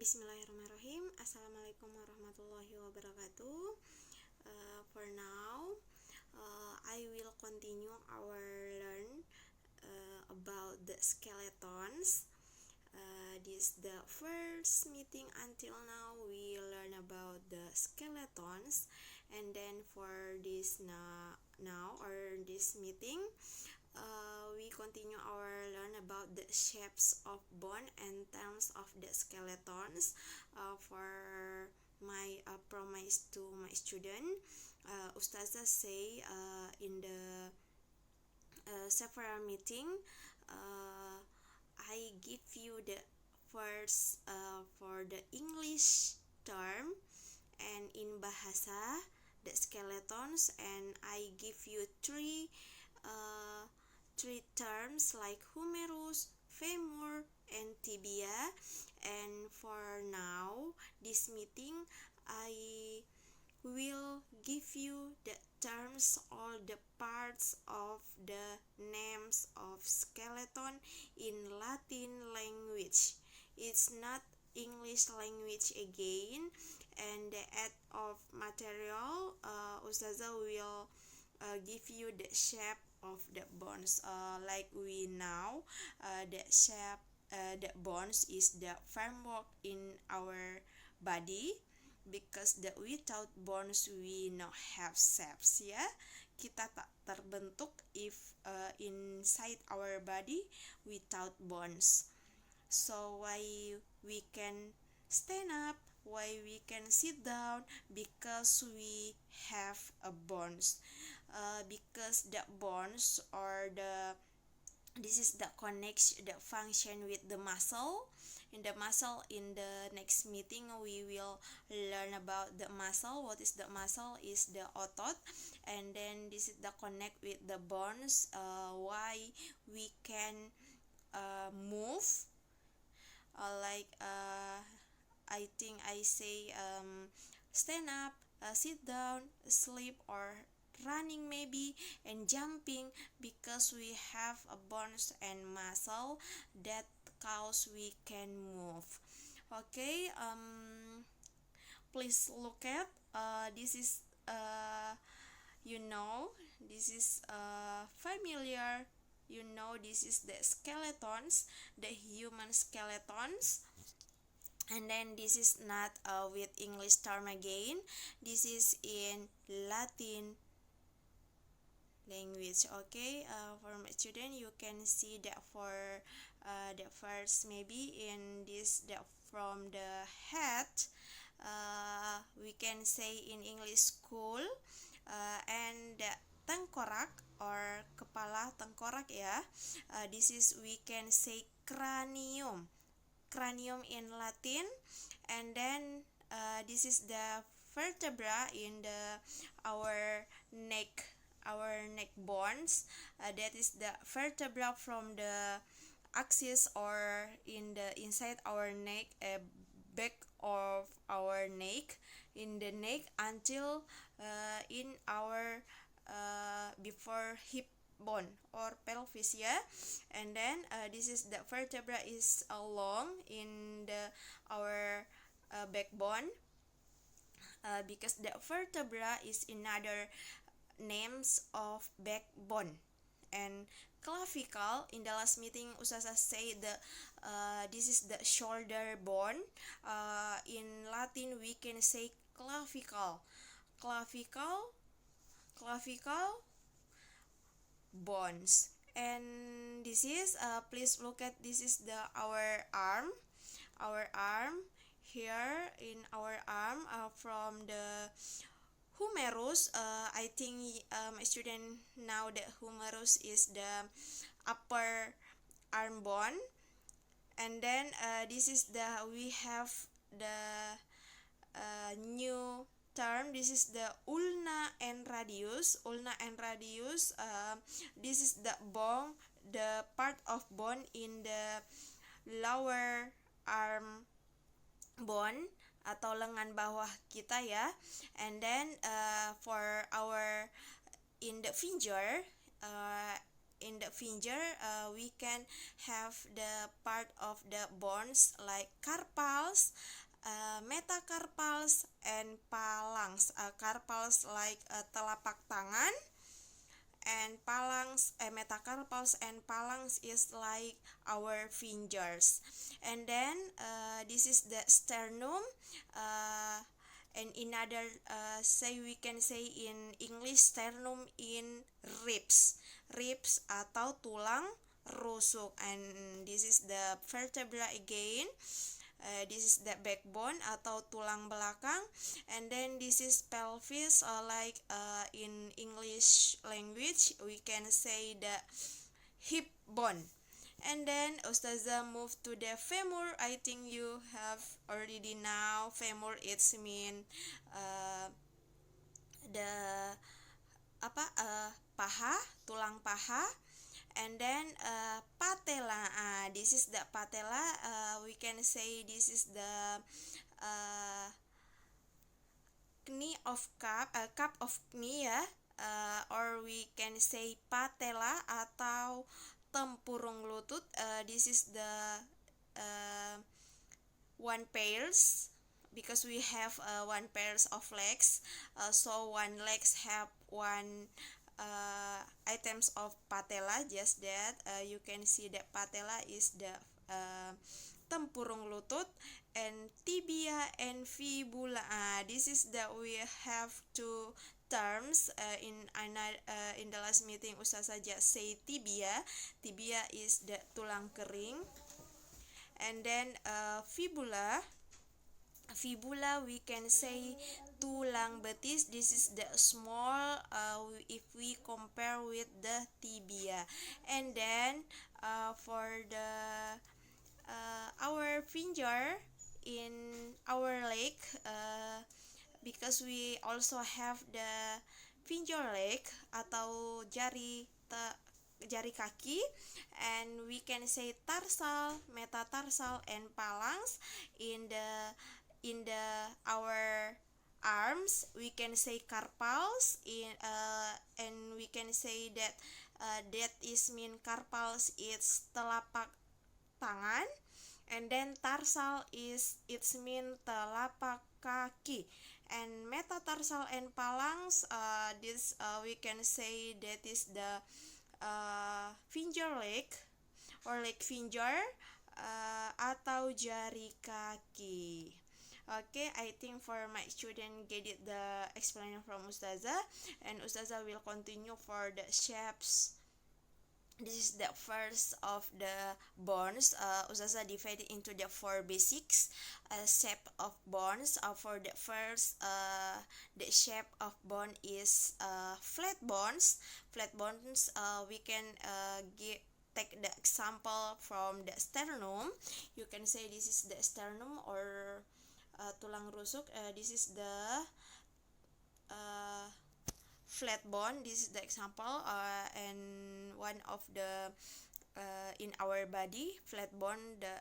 Bismillahirrahmanirrahim. Assalamualaikum warahmatullahi wabarakatuh. For now, I will continue our learn about the skeletons. This the first meeting until now. We learn about the skeletons, and then for this now or this meeting, we continue our learn about the shapes of bone and terms of the skeletons. For my promise to my student, Ustazah say in the several meeting, I give you the first for the English term and in bahasa the skeletons, and I give you three terms like humerus, femur, and tibia. And for now, this meeting, I will give you the terms, all the parts of the names of skeleton in Latin language. It's not English language again. And the add of material, Ustazah will give you the shape of the bones. Like we know, the shape, the bones is the framework in our body, because the without bones we not have shapes, ya. Kita tak terbentuk if inside our body without bones. So why we can stand up, why we can sit down, because we have a bones. Because the bones or this is the connection, the function with the muscle. In the next meeting we will learn about the muscle. What is the muscle? Is the otot, and then this is the connect with the bones. Why we can move, like I think I say stand up, sit down, sleep, or running maybe, and jumping, because we have a bones and muscle that cause we can move. Okay, please look at this is this is familiar. This is the skeletons, the human skeletons. And then this is not with English term again. This is in Latin language. Okay, for my student, you can see that for the first maybe in this, that from the head, we can say in English skull, and the tengkorak or kepala tengkorak, ya. This is we can say cranium in Latin. And then this is the vertebra in our neck bones. That is the vertebra from the axis or in the inside our neck, back of our neck, in the neck until in our before hip bone or pelvis, ya. And then this is the vertebra is long in our backbone, because the vertebra is another names of backbone. And clavicle, in the last meeting Ustazah say this is the shoulder bone. In Latin we can say clavicle bones. And this is please look at, this is our arm here. In our arm, from the humerus, I think my student know that humerus is the upper arm bone. And then this is we have the new term. This is the ulna and radius. This is the bone, the part of bone in the lower arm bone atau lengan bawah kita, ya. And then for our in the finger, in the finger, we can have the part of the bones like carpals, metacarpals, and phalanx. Carpals like telapak tangan, and phalanx, metacarpals and phalanx is like our fingers. And then this is the sternum, and in other say we can say in English sternum in ribs atau tulang rusuk. And this is the vertebra again. This is the backbone atau tulang belakang. And then this is pelvis, like in English language we can say the hip bone. And then Ustazah move to the femur. I think you have already know femur, it's mean the paha, tulang paha. And then patella, this is the patella, we can say this is the knee of cup of knee ya, or we can say patella atau tempurung lutut. This is the one pairs, because we have one pairs of legs, so one legs have one items of patella, just that you can see that patella is the tempurung lutut. And tibia and fibula, this is that we have two terms in the last meeting. Ustazah just say tibia is the tulang kering. And then fibula we can say tulang betis. This is the small, if we compare with the tibia. And then for the our finger in our leg, because we also have the finger leg atau jari kaki, and we can say tarsal, metatarsal, and phalanx. In the our arms we can say carpals, and we can say that that is mean carpals, it's telapak tangan. And then tarsal is it's mean telapak kaki. And metatarsal and phalanx, this we can say that is the finger leg or leg finger, atau jari kaki. Okay, I think for my student get it the explanation from Ustazah, and Ustazah will continue for the shapes. This is the first of the bones. Ustazah divided into the four basics shape of bones. For the first, the shape of bone is flat bones. Flat bones, we can take the example from the sternum. You can say this is the sternum or tulang rusuk. This is the flat bone. This is the example, and one of the in our body flat bone, the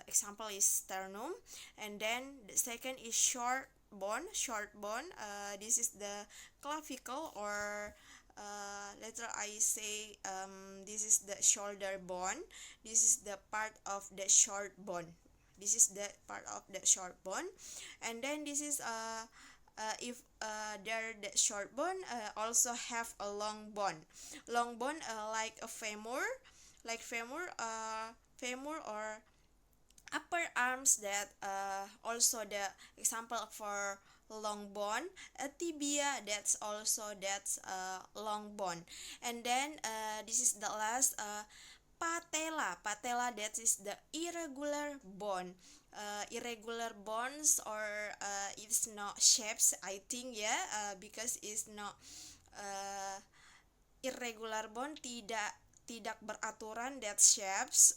example is sternum. And then the second is short bone. This is the clavicle, or later I say this is the shoulder bone. This is the part of the short bone. And then this is if there the short bone also have a long bone like a femur or upper arms, that also the example for long bone. A tibia, that's long bone. And then this is the last patella, that is the irregular bone. Irregular bones, or it's not shapes, I think, because it's not irregular bone, tidak beraturan, that shapes.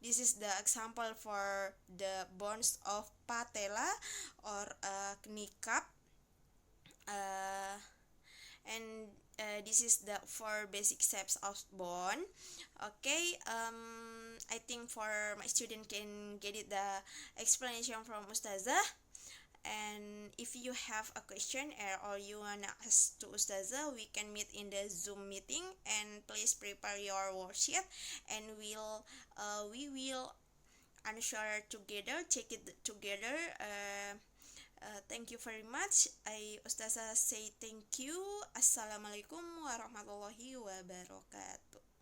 This is the example for the bones of patella or kneecap. And this is the four basic shapes of bone. Okay, I think for my student can get it the explanation from Ustazah. And if you have a question or you wanna ask to Ustazah, we can meet in the Zoom meeting, and please prepare your worksheet, and we will answer together, check it together. Thank you very much. Ustazah say thank you. Assalamualaikum warahmatullahi wabarakatuh.